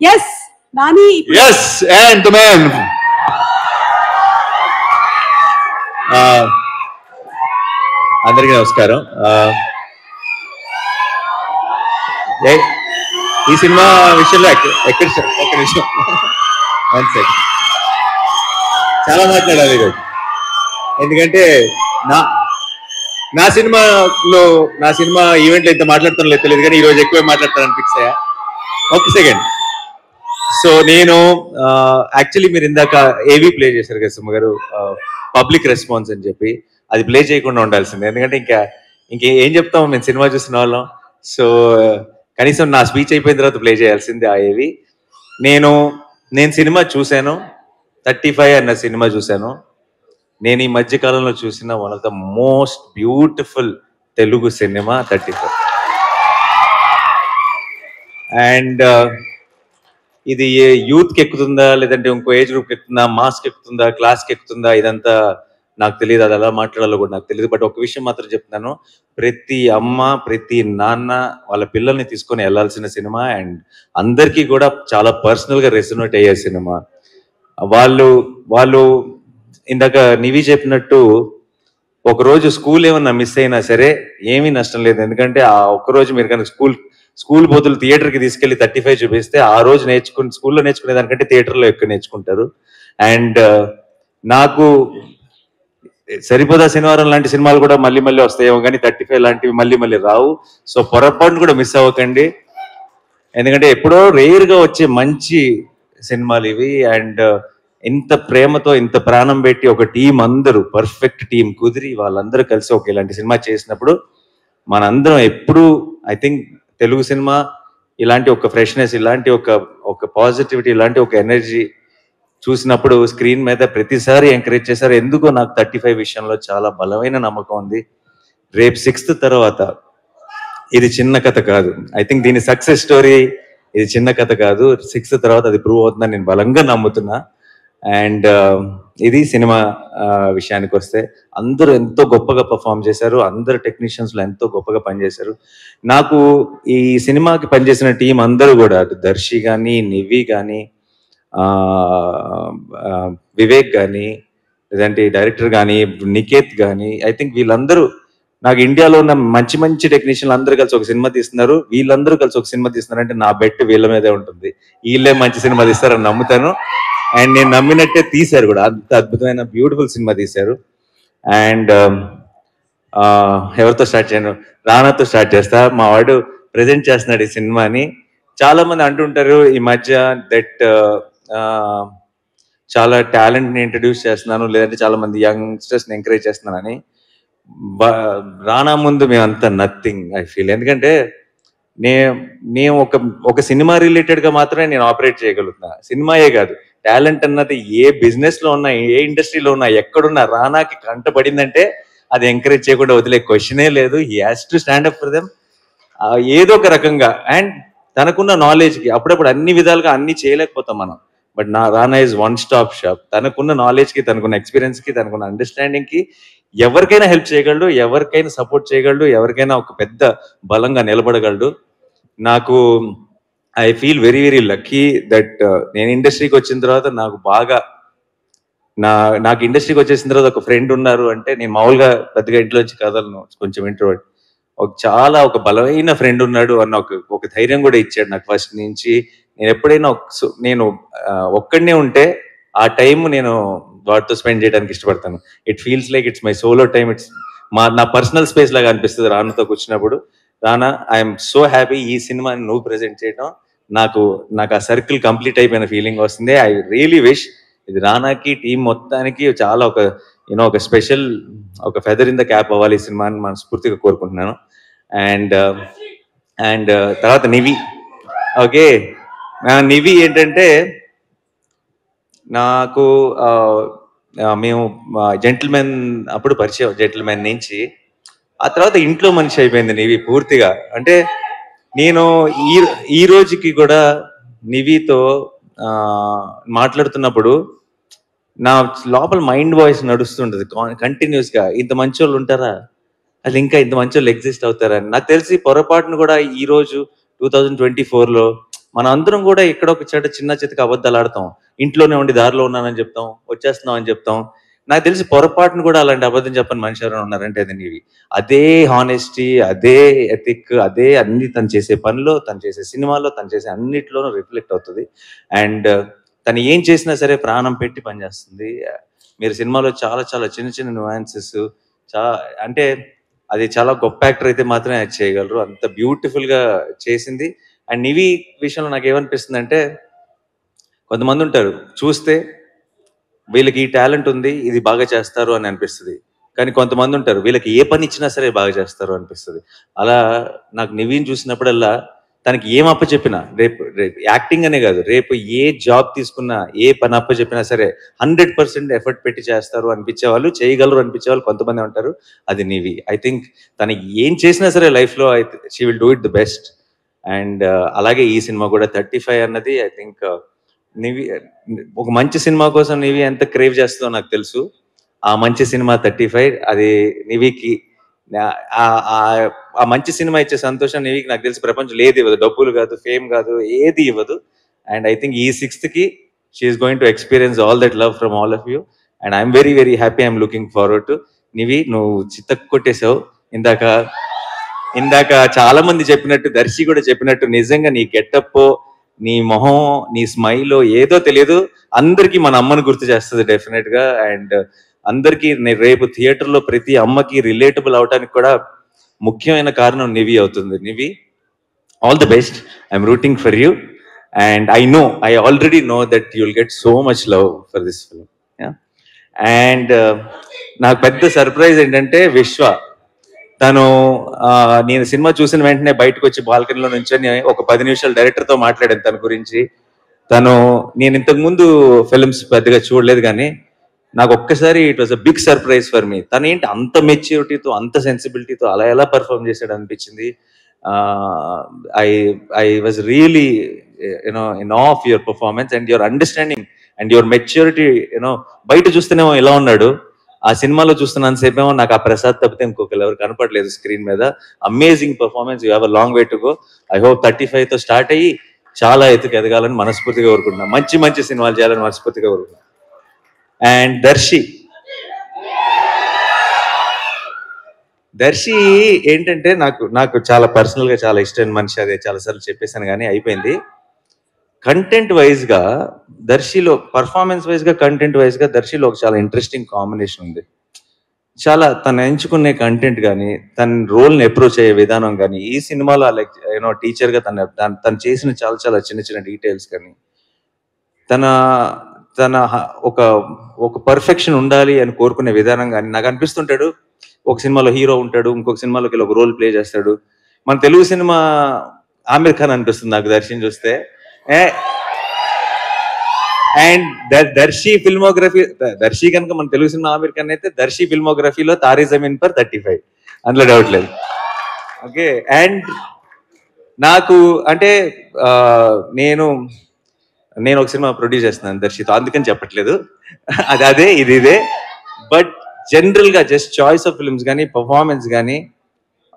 Yes, Nani. Yes, and the man. అందరికీ నమస్కారం. ఈ సినిమా విషయంలో ఎక్కడ ఒక నిమిషం, వన్ సెకండ్, చాలా మాట్లాడాలి ఈరోజు. ఎందుకంటే నా సినిమా ఈవెంట్లో ఇంత మాట్లాడతాను లేదు తెలియదు, కానీ ఈరోజు ఎక్కువ మాట్లాడతానని ఫిక్స్ అయ్యా. ఒక సెకండ్. సో నేను యాక్చువల్లీ మీరు ఇందాక ఏవి ప్లే చేశారు కదా సుమ గారు, పబ్లిక్ రెస్పాన్స్ అని చెప్పి, అది ప్లే చేయకుండా ఉండాల్సిందే. ఎందుకంటే ఇంకేం చెప్తాము మేము సినిమా చూసిన వాళ్ళం. సో కనీసం నా స్పీచ్ అయిపోయిన తర్వాత ప్లే చేయాల్సిందే ఆ ఏవి. నేను సినిమా చూశాను, 35 అన్న సినిమా చూశాను. నేను ఈ మధ్య కాలంలో చూసిన one of the most beautiful Telugu cinema 35. And ఇది యూత్కి ఎక్కుతుందా, లేదంటే ఇంకో ఏజ్ గ్రూప్కి ఎక్కుతుందా, మాస్కి ఎక్కుతుందా, క్లాస్కి ఎక్కుతుందా, ఇదంతా నాకు తెలియదు. అది ఎలా మాట్లాడాలో కూడా నాకు తెలియదు. బట్ ఒక విషయం మాత్రం చెప్తున్నాను, ప్రతి అమ్మ ప్రతి నాన్న వాళ్ళ పిల్లల్ని తీసుకొని వెళ్ళాల్సిన సినిమా. అండ్ అందరికీ కూడా చాలా పర్సనల్గా రెసొనేట్ అయ్యే సినిమా. వాళ్ళు ఇందాక నివి చెప్పినట్టు, ఒకరోజు స్కూల్ ఏమన్నా మిస్ అయినా సరే ఏమీ నష్టం లేదు. ఎందుకంటే ఆ ఒక్కరోజు మీరు కనుక స్కూల్ బదులు థియేటర్కి తీసుకెళ్లి 35 చూపిస్తే ఆ రోజు స్కూల్లో నేర్చుకునే దానికంటే థియేటర్లో ఎక్కువ నేర్చుకుంటారు. అండ్ నాకు సరిపోదా శనివారం లాంటి సినిమాలు కూడా మళ్ళీ మళ్ళీ వస్తాయేమో, కానీ 35 లాంటివి మళ్ళీ రావు. సో పొరపాటును కూడా మిస్ అవ్వకండి, ఎందుకంటే ఎప్పుడో రేర్గా వచ్చే మంచి సినిమాలు ఇవి. అండ్ ఇంత ప్రేమతో ఇంత ప్రాణం పెట్టి ఒక టీం, అందరూ పర్ఫెక్ట్ టీం కుదిరి వాళ్ళందరూ కలిసి ఒక ఇలాంటి సినిమా చేసినప్పుడు మనందరం ఎప్పుడు, ఐ థింక్ తెలుగు సినిమా ఇలాంటి ఒక ఫ్రెష్నెస్, ఇలాంటి ఒక పాజిటివిటీ, ఇలాంటి ఒక ఎనర్జీ చూసినప్పుడు స్క్రీన్ మీద ప్రతిసారి ఎంకరేజ్ చేశారు. ఎందుకో నాకు 35 విషయంలో చాలా బలమైన నమ్మకం ఉంది. రేపు 6th తర్వాత ఇది చిన్న కథ కాదు. ఐ థింక్ దీని సక్సెస్ స్టోరీ ఇది చిన్న కథ కాదు. 6th తర్వాత అది ప్రూవ్ అవుతుందని నేను బలంగా నమ్ముతున్నా. అండ్ ఇది సినిమా విషయానికి వస్తే అందరూ ఎంతో గొప్పగా పర్ఫామ్ చేశారు. అందరు టెక్నీషియన్స్లో ఎంతో గొప్పగా పనిచేశారు. నాకు ఈ సినిమాకి పనిచేసిన టీం అందరూ కూడా, దర్శి కానీ, నివి కానీ, వివేక్ కానీ, లేదంటే డైరెక్టర్ కానీ, నికేత్ కానీ, ఐ థింక్ వీళ్ళందరూ నాకు ఇండియాలో ఉన్న మంచి టెక్నీషియన్లు అందరూ కలిసి ఒక సినిమా తీస్తున్నారు. వీళ్ళందరూ కలిసి ఒక సినిమా తీస్తున్నారంటే నా బెట్ వీళ్ళ మీదే ఉంటుంది. వీళ్ళే మంచి సినిమా తీస్తారని నమ్ముతాను. అండ్ నేను నమ్మినట్టే తీశారు కూడా. అంత అద్భుతమైన బ్యూటిఫుల్ సినిమా తీశారు. అండ్ ఎవరితో స్టార్ట్ చేయను, రానాతో స్టార్ట్ చేస్తా. మా వాడు ప్రజెంట్ చేస్తున్నాడు ఈ సినిమాని. చాలా మంది అంటుంటారు ఈ మధ్య దట్ చాలా టాలెంట్ని ఇంట్రడ్యూస్ చేస్తున్నాను, లేదంటే చాలా మంది యంగ్స్టర్స్ని ఎంకరేజ్ చేస్తున్నానని. రానా ముందు మేమంతా నథింగ్ ఐ ఫీల్. ఎందుకంటే నేను ఒక సినిమా రిలేటెడ్గా మాత్రమే నేను ఆపరేట్ చేయగలుగుతున్నా. సినిమాయే కాదు, టాలెంట్ అన్నది ఏ బిజినెస్లో ఉన్నా, ఏ ఇండస్ట్రీలో ఉన్నా, ఎక్కడున్నా రానాకి కంటపడిందంటే అది ఎంకరేజ్ చేయకుండా వదిలే క్వశ్చనే లేదు. He has to stand up for them ఏదో ఒక రకంగా. అండ్ తనకున్న నాలెడ్జ్కి అప్పుడప్పుడు అన్ని విధాలుగా అన్ని చేయలేకపోతాం మనం, but Rana is one stop shop. తనకున్న నాలెడ్జ్కి, తనకున్న ఎక్స్పీరియన్స్కి, తనకున్న అండర్స్టాండింగ్కి ఎవరికైనా హెల్ప్ చేయగలడు, ఎవరికైనా సపోర్ట్ చేయగలడు, ఎవరికైనా ఒక పెద్ద బలంగా నిలబడగలడు. నాకు I feel very very lucky that నేను ఇండస్ట్రీకి వచ్చిన తర్వాత నాకు ఇండస్ట్రీకి వచ్చేసిన తర్వాత ఒక ఫ్రెండ్ ఉన్నారు. అంటే నేను మామూలుగా పెద్దగా ఇంట్లోంచి కదలను, కొంచెం ఇంట్రోవర్ట్. ఒక బలమైన ఫ్రెండ్ ఉన్నాడు అన్న ఒక ధైర్యం కూడా ఇచ్చాడు నాకు ఫస్ట్ నుంచి. నేను ఎప్పుడైనా నేను ఒక్కడనే ఉంటే ఆ టైం నేను వాటితో స్పెండ్ చేయడానికి ఇష్టపడతాను. It feels like it's my solo time. నా పర్సనల్ స్పేస్ లాగా అనిపిస్తుంది రానాతో కూర్చున్నప్పుడు. రానా, ఐఎమ్ సో హ్యాపీ ఈ సినిమాని నువ్వు ప్రెజెంట్ చేయడం. నాకు ఆ సర్కిల్ కంప్లీట్ అయిపోయిన ఫీలింగ్ వస్తుంది. ఐ రియలీ విష్ ఇది రానాకి, టీం మొత్తానికి చాలా ఒక స్పెషల్, ఒక ఫెదర్ ఇన్ ద క్యాప్ అవ్వాలి ఈ సినిమాని మనస్ఫూర్తిగా కోరుకుంటున్నాను. అండ్ తర్వాత నివి. ఓకే, నివి ఏంటంటే, నాకు మేము జెంటిల్మెన్ అప్పుడు పరిచయం, జెంటిల్మెన్ నుంచి ఆ తర్వాత ఇంట్లో మనిషి అయిపోయింది నివి పూర్తిగా. అంటే నేను ఈ రోజుకి కూడా నివితో మాట్లాడుతున్నప్పుడు నా లోపల మైండ్ వాయిస్ నడుస్తుంటది కంటిన్యూస్గా. ఇంత మంచి వాళ్ళు ఉంటారా, అది ఇంకా ఇంత మంచి వాళ్ళు ఎగ్జిస్ట్ అవుతారని. నాకు తెలిసి పొరపాటును కూడా ఈరోజు 2024లో మనం అందరం కూడా ఇక్కడ ఒక చెడ్డ చిన్న చితక అబద్ధాలు ఆడతాం. ఇంట్లోనే ఉండి దారిలో ఉన్నానని చెప్తాం, వచ్చేస్తున్నాం అని చెప్తాం. నాకు తెలిసి పొరపాటును కూడా అలాంటి అబద్ధం చెప్పని మనిషి ఎవరైనా ఉన్నారంటే అది నీవి. అదే హానెస్టీ, అదే ఎథిక్, అదే అన్ని తను చేసే పనిలో, తను చేసే సినిమాలో, తను చేసే అన్నిట్లోనూ రిఫ్లెక్ట్ అవుతుంది. అండ్ తను ఏం చేసినా సరే ప్రాణం పెట్టి పనిచేస్తుంది. మీరు సినిమాలో చాలా చాలా చిన్న చిన్న న్యూయాన్సెస్ చా అంటే అది చాలా గొప్ప యాక్టర్ అయితే మాత్రమే అది చేయగలరు. అంత బ్యూటిఫుల్ గా చేసింది. అండ్ నివి విషయంలో నాకు ఏమనిపిస్తుంది అంటే, కొంతమంది ఉంటారు చూస్తే వీళ్ళకి ఈ టాలెంట్ ఉంది, ఇది బాగా చేస్తారు అని అనిపిస్తుంది. కానీ కొంతమంది ఉంటారు వీళ్ళకి ఏ పని ఇచ్చినా సరే బాగా చేస్తారు అనిపిస్తుంది. అలా నాకు నివిని చూసినప్పుడల్లా తనకి ఏం అప్పచెప్పినా, రేపు రేపు యాక్టింగ్ అనే కాదు, రేపు ఏ జాబ్ తీసుకున్నా, ఏ పని అప్పచెప్పినా సరే 100% ఎఫర్ట్ పెట్టి చేస్తారు అనిపించేవాళ్ళు, చేయగలరు అనిపించేవాళ్ళు కొంతమంది ఉంటారు. అది నివి. ఐ థింక్ తనకి ఏం చేసినా సరే లైఫ్లో she will do it the best. And అలాగే ఈ సినిమా కూడా 35 అన్నది ఐ థింక్ నివి ఒక మంచి సినిమా కోసం నివి ఎంత క్రేవ్ చేస్తుందో నాకు తెలుసు. ఆ మంచి సినిమా 35 అది నివికి ఆ మంచి సినిమా ఇచ్చే సంతోషం నివికి నాకు తెలిసి ప్రపంచంలో ఏది ఇవ్వదు. డబ్బులు కాదు, ఫేమ్ కాదు, ఏది ఇవ్వదు. అండ్ ఐ థింక్ ఈ 6th కి she's going to experience all that love from all of you. And I'm very very happy. I'm looking forward to. Nivi, నువ్వు చిత్తకు కొట్టేశావు. ఇందాక ఇందాక చాలా మంది చెప్పినట్టు, దర్శి కూడా చెప్పినట్టు, నిజంగా నీ గెటప్, నీ మొహం, నీ స్మైల్ ఏదో తెలియదు, అందరికీ మన అమ్మని గుర్తు చేస్తుంది డెఫినెట్ గా. అండ్ అందరికీ రేపు థియేటర్లో ప్రతి అమ్మకి రిలేటబుల్ అవడానికి కూడా ముఖ్యమైన కారణం నివి అవుతుంది. Nivi, all the best. I'm rooting for you. And I already know that you will get so much love for this film. And నాకు పెద్ద సర్ప్రైజ్ ఏంటంటే విశ్వ, తను నేను సినిమా చూసిన వెంటనే బయటకు వచ్చి బాల్కనీలో నుంచొని ఒక 10 నిమిషాలు డైరెక్టర్తో మాట్లాడాను తన గురించి. నేను ఇంతకు ముందు ఫిల్మ్స్ పెద్దగా చూడలేదు, కానీ నాకు ఒక్కసారి it was a big surprise for me. తను ఏంటి అంత మెచ్యూరిటీతో, అంత సెన్సిబిలిటీతో అలా ఎలా పర్ఫామ్ చేశాడు అనిపించింది. I I was really in of your performance and your understanding and your maturity. బయట చూస్తేనేమో ఇలా ఉన్నాడు, ఆ సినిమాలో చూస్తున్నాను సేపేమో నాకు ఆ ప్రసాద్ తప్పితే ఇంకొకరు ఎవరు కనపడలేదు స్క్రీన్ మీద. Amazing performance. You have a long way to go. I hope 35 తో స్టార్ట్ అయ్యి చాలా ఎత్తుకు ఎదగాలని మనస్ఫూర్తిగా కోరుకుంటున్నాను. మంచి మంచి సినిమాలు చేయాలని మనస్ఫూర్తిగా కోరుకుంటున్నాను. అండ్ దర్శి ఏంటంటే నాకు చాలా పర్సనల్ గా చాలా ఇష్టమైన మనిషి. అదే చాలాసార్లు చెప్పేశాను కానీ అయిపోయింది. కంటెంట్ వైజ్ గా దర్శిలో, పర్ఫార్మెన్స్ వైజ్ గా, కంటెంట్ వైజ్ గా దర్శిలో ఒక చాలా ఇంట్రెస్టింగ్ కాంబినేషన్ ఉంది. చాలా తను ఎంచుకునే కంటెంట్ కానీ, తన రోల్ని అప్రోచ్ అయ్యే విధానం కానీ, ఈ సినిమాలో లైక్ టీచర్ గా తను చేసిన చాలా చాలా చిన్న చిన్న డీటెయిల్స్ కానీ, తన తన ఒక ఒక పర్ఫెక్షన్ ఉండాలి అని కోరుకునే విధానం కానీ, నాకు అనిపిస్తుంటాడు ఒక సినిమాలో హీరో ఉంటాడు, ఇంకొక సినిమాలోకి ఒక రోల్ ప్లే చేస్తాడు. మన తెలుగు సినిమా ఆమిర్ ఖాన్ అనిపిస్తుంది నాకు దర్శిని చూస్తే. అండ్ దర్శి ఫిల్మోగ్రఫీ, దర్శి కనుక మన తెలుగు సినిమా ఆమిర్ ఖాన్ అయితే, దర్శి ఫిల్మోగ్రఫీలో తారీ జమీన్ పర్ 35, అందులో డౌట్ లేదు. ఓకే. అండ్ నాకు అంటే నేను ఒక సినిమా ప్రొడ్యూస్ చేస్తున్నాను దర్శితో, అందుకని చెప్పట్లేదు. అదే ఇదే. బట్ జనరల్ గా జస్ట్ చాయిస్ ఆఫ్ ఫిల్మ్స్ కానీ, పర్ఫార్మెన్స్ కానీ,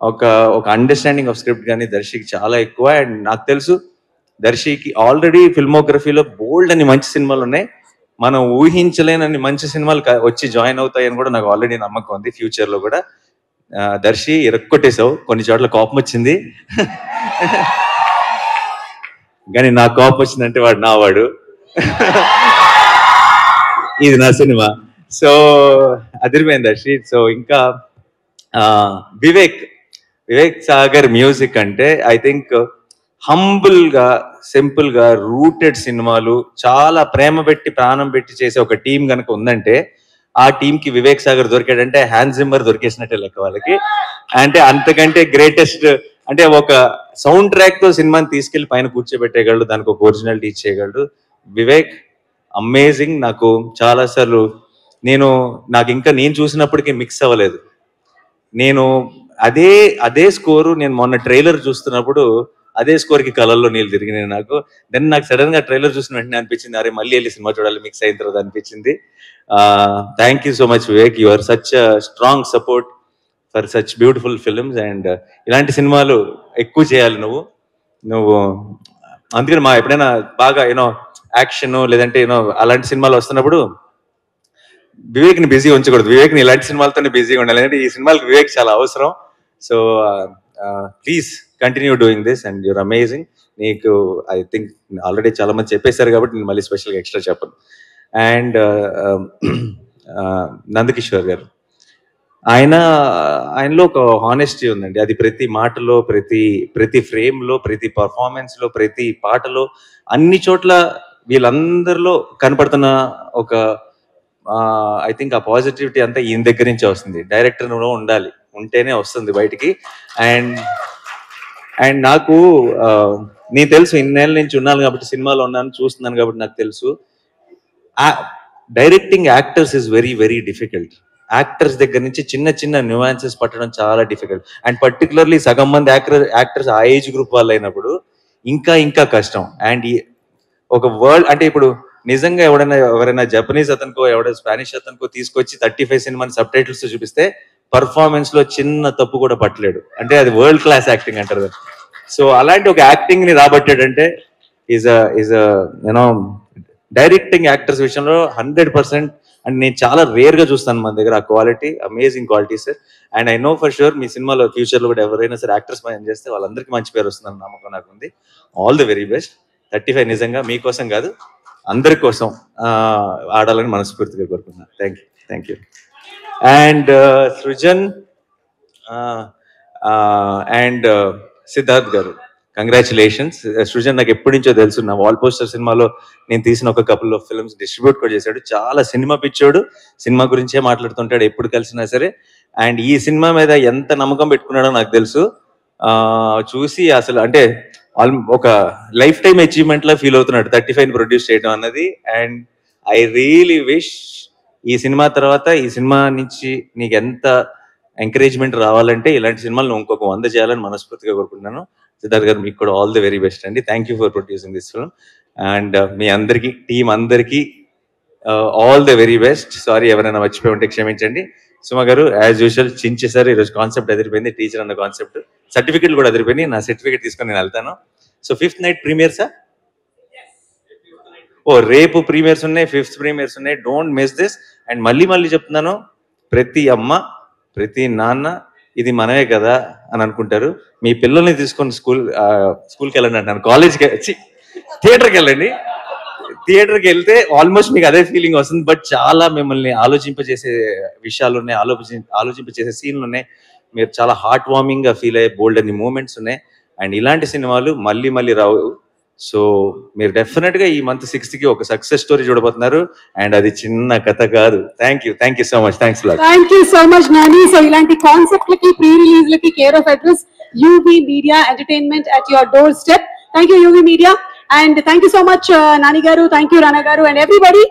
ఒక అండర్స్టాండింగ్ ఆఫ్ స్క్రిప్ట్ కానీ దర్శికి చాలా ఎక్కువ. అండ్ నాకు తెలుసు దర్శికి ఆల్రెడీ ఫిల్మోగ్రఫీలో బోల్డ్ అని మంచి సినిమాలు ఉన్నాయి. మనం ఊహించలేనన్ని మంచి సినిమాలు వచ్చి జాయిన్ అవుతాయని కూడా నాకు ఆల్రెడీ నమ్మకం ఉంది. ఫ్యూచర్ లో కూడా దర్శి ఇరక్కొట్టేశావు, కొన్ని చోట్ల కోపం వచ్చింది. కానీ నాకు కోపం వచ్చిందంటే వాడు నా వాడు, ఇది నా సినిమా. సో అదిరిపోయింది దర్శి. సో ఇంకా వివేక్ సాగర్ మ్యూజిక్ అంటే ఐ థింక్ హంబుల్ గా, సింపుల్ గా, రూటెడ్ సినిమాలు చాలా ప్రేమ పెట్టి ప్రాణం పెట్టి చేసే ఒక టీం కనుక ఉందంటే, ఆ టీం కి వివేక్ సాగర్ దొరికాడంటే హ్యాన్స్ జిమ్మర్ దొరికేసినట్టే లెక్క వాళ్ళకి. అంటే అంతకంటే గ్రేటెస్ట్, అంటే ఒక సౌండ్ ట్రాక్ తో సినిమాని తీసుకెళ్లి పైన కూర్చోబెట్టేయగలడు, దానికి ఒక ఒరిజినాలిటీ ఇచ్చేయగలడు వివేక్. అమేజింగ్. నాకు చాలా సార్లు నాకు ఇంకా నేను చూసినప్పటికీ మిక్స్ అవ్వలేదు. నేను అదే స్కోరు నేను మొన్న ట్రైలర్ చూస్తున్నప్పుడు అదే స్కోర్ కి కలర్లో నీళ్ళు తిరిగినాయి నాకు. నాకు సడన్ గా ట్రైలర్ చూసిన వెంటనే అనిపించింది, అరే మళ్ళీ వెళ్ళి సినిమా చూడాలి మిక్స్ అయిన తర్వాత అనిపించింది. Thank you so much Vivek. You are such strong support for such beautiful films. And ఇలాంటి సినిమాలు ఎక్కువ చేయాలి నువ్వు అందుకని మా ఎప్పుడైనా బాగా యాక్షన్ లేదంటే అలాంటి సినిమాలు వస్తున్నప్పుడు వివేక్ని బిజీ ఉంచకూడదు, వివేక్ని ఇలాంటి సినిమాలతోనే బిజీగా ఉండాలి, ఎందుకంటే ఈ సినిమాలకు వివేక్ చాలా అవసరం. So please continue doing this and your amazing. నీకు ఐ థింక్ ఆల్రెడీ చాలా మంది చెప్పేశారు కాబట్టి నేను మళ్ళీ స్పెషల్గా ఎక్స్ట్రా చెప్పను. అండ్ నందకిషోర్ గారు, ఆయనలో ఒక హానెస్టీ ఉందండి. అది ప్రతి మాటలో, ప్రతి ఫ్రేమ్లో, ప్రతి పర్ఫార్మెన్స్లో, ప్రతి పాటలో, అన్ని చోట్ల వీళ్ళందరిలో కనపడుతున్న ఒక ఐ థింక్ ఆ పాజిటివిటీ అంతా ఈయన దగ్గర నుంచే వస్తుంది. డైరెక్టర్ ఉండాలి, ఉంటేనే వస్తుంది బయటికి. అండ్ నాకు నేను తెలుసు, ఇన్నేళ్ళ నుంచి ఉన్నాను కాబట్టి, సినిమాలో ఉన్నాను, చూస్తున్నాను కాబట్టి నాకు తెలుసు, directing actors is very very difficult. Actors దగ్గర నుంచి చిన్న చిన్న న్యూయాన్సెస్ పట్టడం చాలా డిఫికల్ట్. అండ్ పర్టికులర్లీ సగం మంది యాక్టర్స్ ఆ ఏజ్ గ్రూప్ వాళ్ళు అయినప్పుడు ఇంకా కష్టం. అండ్ ఒక వర్ల్డ్ అంటే ఇప్పుడు నిజంగా ఎవరైనా జపనీస్ అతనికో ఎవరైనా స్పానిష్ అతనికో తీసుకొచ్చి 35 సినిమాని సబ్ టైటిల్స్ తో చూపిస్తే పర్ఫార్మెన్స్ లో చిన్న తప్పు కూడా పట్టలేడు. అంటే అది వరల్డ్ క్లాస్ యాక్టింగ్ అంటారు. సో అలాంటి ఒక యాక్టింగ్ ని రాబట్టాడంటే ఈజ్ డైరెక్టింగ్ యాక్టర్స్ విషయంలో 100%. అండ్ నేను చాలా రేర్ గా చూస్తాను మన దగ్గర ఆ quality, amazing quality sir. And I know for sure మీ సినిమాలో ఫ్యూచర్ లో కూడా ఎవరైనా సరే యాక్టర్స్ పని చేస్తే వాళ్ళందరికీ మంచి పేరు వస్తుందని నమ్మకం నాకు ఉంది. All the very best. 35 నిజంగా మీకోసం కాదు, అందరి కోసం ఆడాలని మనస్ఫూర్తిగా కోరుకుంటున్నాను. Thank you. And Srujan and Siddharth గారు, కంగ్రాచులేషన్స్. సృజన్ నాకు ఎప్పటి నుంచో తెలుసు, నా వాల్ పోస్టర్ సినిమాలో నేను తీసిన ఒక కపుల్ ఆఫ్ ఫిల్మ్స్ డిస్ట్రిబ్యూట్ కూడా చేశాడు. చాలా సినిమా పిచ్చోడు, సినిమా గురించే మాట్లాడుతుంటాడు ఎప్పుడు కలిసినా సరే. అండ్ ఈ సినిమా మీద ఎంత నమ్మకం పెట్టుకున్నాడో నాకు తెలుసు. చూసి అసలు అంటే ఒక లైఫ్ టైమ్ అచీవ్మెంట్ లా ఫీల్ అవుతున్నాడు 35 ప్రొడ్యూస్ చేయడం అన్నది. అండ్ ఐ రియలీ విష్ ఈ సినిమా తర్వాత, ఈ సినిమా నుంచి నీకు ఎంత ఎంకరేజ్మెంట్ రావాలంటే ఇలాంటి సినిమాలు నువ్వు ఇంకొక 100 చేయాలని మనస్ఫూర్తిగా కోరుకుంటున్నాను. సిద్ధార్థ్ గారు, మీకు కూడా ఆల్ ది వెరీ బెస్ట్ అండి. Thank you for producing this film. And మీ అందరికీ, టీం అందరికీ all the very best. Sorry ఎవరైనా మర్చిపోయి ఉంటే క్షమించండి. సుమ గారు యాజ్ యూజువల్ చించేసారు, ఈరోజు కాన్సెప్ట్ అదిరిపోయింది, టీచర్ అన్న కాన్సెప్ట్. సర్టిఫికెట్లు కూడా అదిరిపోయింది, నా సర్టిఫికెట్ తీసుకొని నేను వెళ్తాను. So 5th night premiere sir? ఓ రేపు ప్రీమియర్స్ ఉన్నాయి, 5th ప్రీమియర్స్ ఉన్నాయి. Don't miss this. అండ్ మళ్ళీ చెప్తున్నాను, ప్రతి అమ్మ ప్రతి నాన్న ఇది మనమే కదా అని అనుకుంటారు. మీ పిల్లల్ని తీసుకొని స్కూల్కి వెళ్ళండి అంటాను, కాలేజ్కి థియేటర్కి వెళ్ళండి. థియేటర్కి వెళ్తే ఆల్మోస్ట్ మీకు అదే ఫీలింగ్ వస్తుంది. బట్ చాలా మిమ్మల్ని ఆలోచింపజేసే విషయాలు ఉన్నాయి, ఆలోచింపజేసే సీన్లు ఉన్నాయి. మీరు చాలా హార్ట్ వార్మింగ్ గా ఫీల్ అయ్యే బోల్డ్ అన్ని మూమెంట్స్ ఉన్నాయి. అండ్ ఇలాంటి సినిమాలు మళ్ళీ రావు. సో మీరు డెఫినెట్ గా ఈ మంత్ 6th కి ఒక సక్సెస్ స్టోరీ చూడబోతున్నారు. అండ్ అది చిన్న కథ కాదు. Thank you so much. Thank you so much Nani. So ఇలాంటి కాన్సెప్ట్ లకి, ప్రీ రిలీజ్ లకి care of address UV media entertainment at your door step. Thank you UV media. And thank you so much, Nani Garu. Thank you, Rana Garu, and everybody.